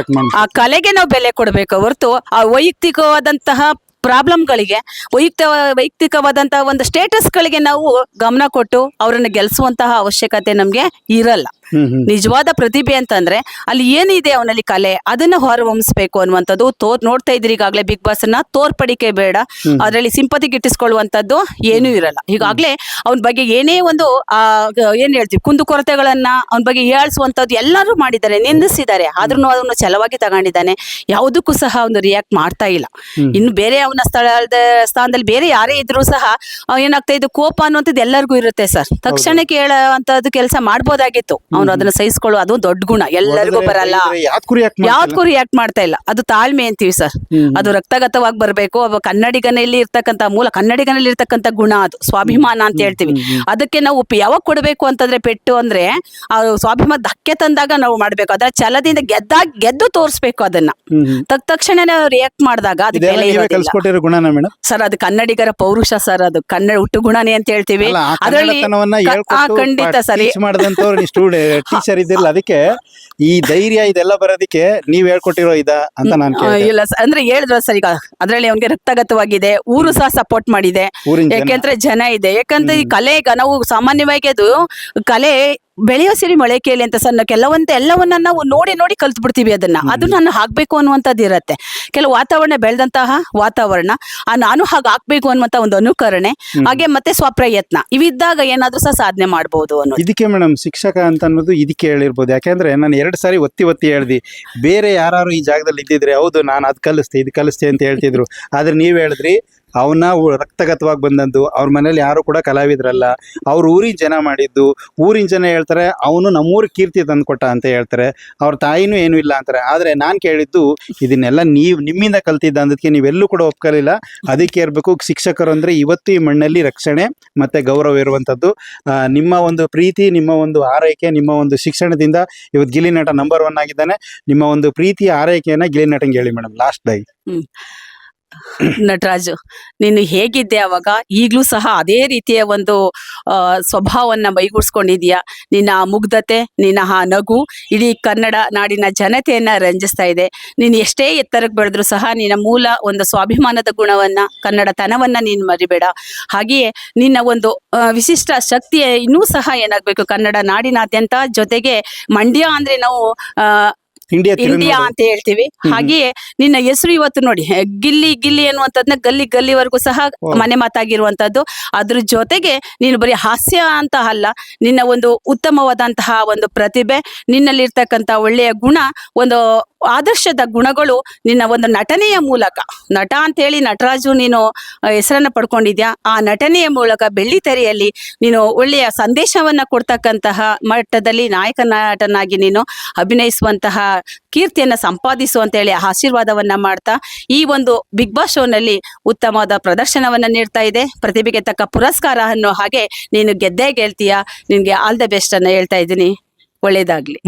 ಆ ಕಲೆಗೆ ನಾವು ಬೆಲೆ ಕೊಡಬೇಕು ಹೊರತು ಆ ವೈಯಕ್ತಿಕವಾದಂತಹ ಪ್ರಾಬ್ಲಮ್ಗಳಿಗೆ, ವೈಯಕ್ತಿಕವಾದಂತಹ ಒಂದು ಸ್ಟೇಟಸ್ಗಳಿಗೆ ನಾವು ಗಮನ ಕೊಟ್ಟು ಅವರನ್ನ ಗೆಲ್ಸುವಂತಹ ಅವಶ್ಯಕತೆ ನಮ್ಗೆ ಇರಲ್ಲ. ನಿಜವಾದ ಪ್ರತಿಭೆ ಅಂತಂದ್ರೆ ಅಲ್ಲಿ ಏನಿದೆ ಅವನಲ್ಲಿ ಕಲೆ, ಅದನ್ನ ಹೊರಹೊಮ್ಮಿಸ್ಬೇಕು ಅನ್ನುವಂಥದ್ದು. ನೋಡ್ತಾ ಇದ್ರಿ ಈಗಾಗಲೇ ಬಿಗ್ ಬಾಸ್ ಅನ್ನ, ತೋರ್ಪಡಿಕೆ ಬೇಡ, ಅದರಲ್ಲಿ ಸಿಂಪತಿ ಗಿಟ್ಟಿಸ್ಕೊಳ್ಳುವಂಥದ್ದು ಏನೂ ಇರಲ್ಲ. ಈಗಾಗಲೇ ಅವನ ಬಗ್ಗೆ ಏನೇ ಒಂದು ಏನ್ ಹೇಳ್ತೀವಿ ಕುಂದುಕೊರತೆಗಳನ್ನ ಅವನ ಬಗ್ಗೆ ಹೇಳ್ಸುವಂಥದ್ದು ಎಲ್ಲರೂ ಮಾಡಿದ್ದಾರೆ, ನಿಂದಿಸಿದ್ದಾರೆ. ಆದ್ರೂ ಅವನು ಛಲವಾಗಿ ತಗೊಂಡಿದ್ದಾನೆ, ಯಾವುದಕ್ಕೂ ಸಹ ಅವನು ರಿಯಾಕ್ಟ್ ಮಾಡ್ತಾ ಇಲ್ಲ. ಇನ್ನು ಬೇರೆ ಅವನ ಸ್ಥಾನದಲ್ಲಿ ಬೇರೆ ಯಾರೇ ಇದ್ರು ಸಹ ಏನಾಗ್ತಾ ಇದು ಕೋಪ ಅನ್ನುವಂಥದ್ದು ಎಲ್ಲರಿಗೂ ಇರುತ್ತೆ ಸರ್. ತಕ್ಷಣಕ್ಕೆ ಹೇಳುವಂತದ್ದು ಕೆಲಸ ಮಾಡ್ಬೋದಾಗಿತ್ತು, ಅವನು ಅದನ್ನ ಸಹಿಸ್ಕೊಳ್ಳೋ ಅದು ದೊಡ್ಡ ಗುಣ, ಎಲ್ಲರಿಗೂ ಬರಲ್ಲ. ಯಾವ್ದಕ್ಕೂ ರಿಯಾಕ್ಟ್ ಮಾಡ್ತಾ ಇಲ್ಲ, ಅದು ತಾಳ್ಮೆ ಅಂತೀವಿ ಸರ್. ಅದು ರಕ್ತಗತವಾಗಿ ಬರ್ಬೇಕು. ಕನ್ನಡಿಗನಲ್ಲಿ ಇರ್ತಕ್ಕಂಥ ಮೂಲ ಕನ್ನಡಿಗನಲ್ಲಿ ಇರ್ತಕ್ಕಂಥ ಗುಣ, ಅದು ಸ್ವಾಭಿಮಾನ ಅಂತ ಹೇಳ್ತೀವಿ. ಅದಕ್ಕೆ ನಾವು ಯಾವಾಗ ಕೊಡ್ಬೇಕು ಅಂತಂದ್ರೆ ಪೆಟ್ಟು ಅಂದ್ರೆ ಸ್ವಾಭಿಮಾನ ಧಕ್ಕೆ ತಂದಾಗ ನಾವು ಮಾಡ್ಬೇಕು. ಅದರ ಛಲದಿಂದ ಗೆದ್ದು ತೋರಿಸ್ಬೇಕು. ಅದನ್ನ ತಕ್ಷಣ ನಾವು ರಿಯಾಕ್ಟ್ ಮಾಡಿದಾಗ ಅದು ಬೆಲೆ ಇರೋದಿಲ್ಲ ಸರ್. ಅದು ಕನ್ನಡಿಗರ ಪೌರುಷ ಸರ್, ಅದು ಕನ್ನಡ ಹುಟ್ಟು ಗುಣನೇ ಅಂತ ಹೇಳ್ತೀವಿ. ಅದರಲ್ಲಿ ಖಂಡಿತ ಸರಿ ಟೀಚರ್ ಇದಿಲ್ಲ, ಅದಕ್ಕೆ ಈ ಧೈರ್ಯ ಇದೆಲ್ಲ ಬರೋದಕ್ಕೆ ನೀವ್ ಹೇಳ್ಕೊಟ್ಟಿರೋ ಅಂತ ನಾನು ಇಲ್ಲ ಅಂದ್ರೆ ಹೇಳಿದ್ರ ಸರ್. ಈಗ ಅದ್ರಲ್ಲಿ ಅವ್ನಿಗೆ ರಕ್ತಗತವಾಗಿದೆ, ಊರು ಸಹ ಸಪೋರ್ಟ್ ಮಾಡಿದೆ, ಯಾಕೆಂದ್ರೆ ಜನ ಇದೆ. ಯಾಕಂದ್ರೆ ಈ ಕಲೆ ಈಗ ನಾವು ಸಾಮಾನ್ಯವಾಗಿ ಅದು ಕಲೆ ಬೆಳೆಯೋ ಸಿರಿ ಮೊಳಕೆಯಲ್ಲಿ ಅಂತ ಸರ್, ಎಲ್ಲವನ್ನ ನಾವು ನೋಡಿ ಕಲ್ತು ಬಿಡ್ತೀವಿ. ಅದು ನಾನು ಹಾಕ್ಬೇಕು ಅನ್ನುವಂಥದ್ದು ಇರತ್ತೆ. ಕೆಲವು ವಾತಾವರಣ ಬೆಳೆದಂತಹ ವಾತಾವರಣ, ನಾನು ಹಾಗೆ ಹಾಕ್ಬೇಕು ಅನ್ನುವಂತ ಒಂದು ಅನುಕರಣೆ, ಹಾಗೆ ಮತ್ತೆ ಸ್ವಪ್ರಯತ್ನ, ಇವಿದ್ದಾಗ ಏನಾದ್ರೂ ಸಹ ಸಾಧನೆ ಮಾಡಬಹುದು ಅನ್ನೋದು. ಇದಕ್ಕೆ ಮೇಡಮ್ ಶಿಕ್ಷಕ ಅಂತ ಅನ್ನೋದು ಇದಕ್ಕೆ ಹೇಳಿರ್ಬೋದು. ಯಾಕಂದ್ರೆ ನಾನು 2 ಸಾರಿ ಒತ್ತಿ ಹೇಳ್ದಿ, ಬೇರೆ ಯಾರು ಈ ಜಾಗದಲ್ಲಿ ಇದ್ದಿದ್ರೆ ಹೌದು ನಾನು ಅದ್ ಕಲಿಸ್ತೆ ಇದು ಕಲಿಸ್ತೆ ಅಂತ ಹೇಳ್ತಿದ್ರು. ಆದ್ರೆ ನೀವ್ ಹೇಳಿದ್ರಿ ಅವನ ರಕ್ತಗತವಾಗಿ ಬಂದದ್ದು. ಅವ್ರ ಮನೇಲಿ ಯಾರು ಕೂಡ ಕಲಾವಿದರಲ್ಲ, ಅವ್ರ ಊರಿನ ಜನ ಮಾಡಿದ್ದು. ಊರಿನ ಜನ ಹೇಳ್ತಾರೆ ಅವನು ನಮ್ಮೂರು ಕೀರ್ತಿ ತಂದುಕೊಟ್ಟ ಅಂತ ಹೇಳ್ತಾರೆ. ಅವ್ರ ತಾಯಿನೂ ಏನೂ ಇಲ್ಲ ಅಂತಾರೆ. ಆದರೆ ನಾನು ಕೇಳಿದ್ದು ಇದನ್ನೆಲ್ಲ ನಿಮ್ಮಿಂದ ಕಲ್ತಿದ್ದ ಅಂದಕ್ಕೆ ನೀವೆಲ್ಲೂ ಕೂಡ ಒಪ್ಕಲಿಲ್ಲ. ಅದಕ್ಕೆ ಇರಬೇಕು ಶಿಕ್ಷಕರು ಅಂದರೆ ಇವತ್ತು ಈ ಮಣ್ಣಲ್ಲಿ ರಕ್ಷಣೆ ಮತ್ತು ಗೌರವ ಇರುವಂಥದ್ದು. ನಿಮ್ಮ ಒಂದು ಪ್ರೀತಿ, ನಿಮ್ಮ ಒಂದು ಆರೈಕೆ, ನಿಮ್ಮ ಒಂದು ಶಿಕ್ಷಣದಿಂದ ಇವತ್ತು ಗಿಲ್ಲಿ ನಟ ನಂಬರ್ 1 ಆಗಿದ್ದಾನೆ. ನಿಮ್ಮ ಒಂದು ಪ್ರೀತಿಯ ಆರೈಕೆಯನ್ನು ಗಿಲ್ಲಿ ನಟಂಗೆ ಹೇಳಿ ಮೇಡಮ್ ಲಾಸ್ಟ್ ಡೈ. ನಟರಾಜು, ನೀನು ಹೇಗಿದ್ದೆ ಅವಾಗ, ಈಗ್ಲೂ ಸಹ ಅದೇ ರೀತಿಯ ಒಂದು ಸ್ವಭಾವವನ್ನ ಮೈಗೂಡಿಸ್ಕೊಂಡಿದೀಯ. ನಿನ್ನ ಆ ಮುಗ್ಧತೆ, ನಿನ್ನ ಆ ನಗು ಇಡೀ ಕನ್ನಡ ನಾಡಿನ ಜನತೆಯನ್ನ ರಂಜಿಸ್ತಾ ಇದೆ. ನೀನು ಎಷ್ಟೇ ಎತ್ತರಕ್ಕೆ ಬೆಳೆದ್ರು ಸಹ ನಿನ್ನ ಮೂಲ ಒಂದು ಸ್ವಾಭಿಮಾನದ ಗುಣವನ್ನ, ಕನ್ನಡತನವನ್ನ ನೀನು ಮರಿಬೇಡ. ಹಾಗೆಯೇ ನಿನ್ನ ಒಂದು ವಿಶಿಷ್ಟ ಶಕ್ತಿಯ ಇನ್ನೂ ಸಹ ಏನಾಗಬೇಕು, ಕನ್ನಡ ನಾಡಿನಾದ್ಯಂತ, ಜೊತೆಗೆ ಮಂಡ್ಯ ಅಂದ್ರೆ ನಾವು ಇಂಡಿಯಾ ಅಂತ ಹೇಳ್ತೀವಿ. ಹಾಗೆಯೇ ನಿನ್ನ ಹೆಸರು ಇವತ್ತು ನೋಡಿ ಗಿಲ್ಲಿ ಗಿಲ್ಲಿ ಅನ್ನುವಂಥದ್ನ ಗಲ್ಲಿವರೆಗೂ ಸಹ ಮನೆ ಮಾತಾಗಿರುವಂತದ್ದು. ಅದ್ರ ಜೊತೆಗೆ ನೀನು ಬರೀ ಹಾಸ್ಯ ಅಂತ ಅಲ್ಲ, ನಿನ್ನ ಒಂದು ಉತ್ತಮವಾದಂತಹ ಒಂದು ಪ್ರತಿಭೆ, ನಿನ್ನಲ್ಲಿರ್ತಕ್ಕಂಥ ಒಳ್ಳೆಯ ಗುಣ, ಒಂದು ಆದರ್ಶದ ಗುಣಗಳು ನಿನ್ನ ಒಂದು ನಟನೆಯ ಮೂಲಕ, ನಟ ಅಂತ ಹೇಳಿ ನಟರಾಜು ನೀನು ಹೆಸರನ್ನ ಪಡ್ಕೊಂಡಿದ್ಯಾ. ಆ ನಟನೆಯ ಮೂಲಕ ಬೆಳ್ಳಿ ತೆರೆಯಲ್ಲಿ ನೀನು ಒಳ್ಳೆಯ ಸಂದೇಶವನ್ನ ಕೊಡ್ತಕ್ಕಂತಹ ಮಟ್ಟದಲ್ಲಿ ನಾಯಕ ನಟನಾಗಿ ನೀನು ಅಭಿನಯಿಸುವಂತಹ ಕೀರ್ತಿಯನ್ನ ಸಂಪಾದಿಸು ಅಂತ ಹೇಳಿ ಆಶೀರ್ವಾದವನ್ನ ಮಾಡ್ತಾ, ಈ ಒಂದು ಬಿಗ್ ಬಾಸ್ ಶೋನಲ್ಲಿ ಉತ್ತಮವಾದ ಪ್ರದರ್ಶನವನ್ನ ನೀಡ್ತಾ ಇದೆ. ಪ್ರತಿಭೆಗೆ ತಕ್ಕ ಪುರಸ್ಕಾರ ಅನ್ನೋ ಹಾಗೆ ನೀನು ಗೆದ್ದೇ ಗೆಲ್ತೀಯ. ನಿನ್ಗೆ ಆಲ್ ದ ಬೆಸ್ಟ್ ಅನ್ನ ಹೇಳ್ತಾ ಇದ್ದೀನಿ. ಒಳ್ಳೇದಾಗ್ಲಿ.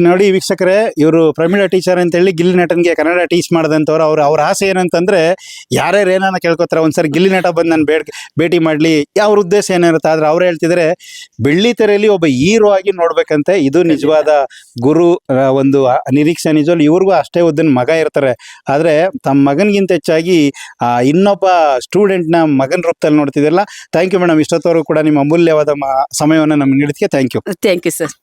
ನೋಡಿ ವೀಕ್ಷಕರೇ, ಇವರು ಪ್ರಮೀಳಾ ಟೀಚರ್ ಅಂತ ಹೇಳಿ ಗಿಲ್ಲಿ ನಟನ್ಗೆ ಕನ್ನಡ ಟೀಚ್ ಮಾಡಿದಂಥವ್ರು. ಅವ್ರ ಆಸೆ ಏನಂತಂದ್ರೆ ಯಾರ್ಯಾರು ಏನಾನ ಕೇಳ್ಕೊತಾರೆ, ಒಂದ್ಸರಿ ಗಿಲ್ಲಿ ನಟ ಬಂದು ನಾನು ಭೇಟಿ ಮಾಡಲಿ, ಅವ್ರ ಉದ್ದೇಶ ಏನಿರುತ್ತೆ. ಆದ್ರೆ ಅವ್ರು ಹೇಳ್ತಿದ್ರೆ ಬೆಳ್ಳಿ ತೆರೆಯಲ್ಲಿ ಒಬ್ಬ ಹೀರೋ ಆಗಿ ನೋಡ್ಬೇಕಂತೆ. ಇದು ನಿಜವಾದ ಗುರು ಒಂದು ನಿರೀಕ್ಷೆ. ನಿಜವಲ್ಲ ಇವ್ರಿಗೂ ಅಷ್ಟೇ ಉದ್ದನ ಮಗ ಇರ್ತಾರೆ, ಆದ್ರೆ ತಮ್ಮ ಮಗನ್ಗಿಂತ ಹೆಚ್ಚಾಗಿ ಇನ್ನೊಬ್ಬ ಸ್ಟೂಡೆಂಟ್ನ ಮಗನ ರೂಪದಲ್ಲಿ ನೋಡ್ತಿದ್ರಲ್ಲ. ಥ್ಯಾಂಕ್ ಯು ಮೇಡಮ್, ಇಷ್ಟೊತ್ತವರೆಗೂ ಕೂಡ ನಿಮ್ಮ ಅಮೂಲ್ಯವಾದ ಸಮಯವನ್ನು ನಮ್ಗೆ ನೀಡಿದ್ಕೆ thank you. Thank you sir.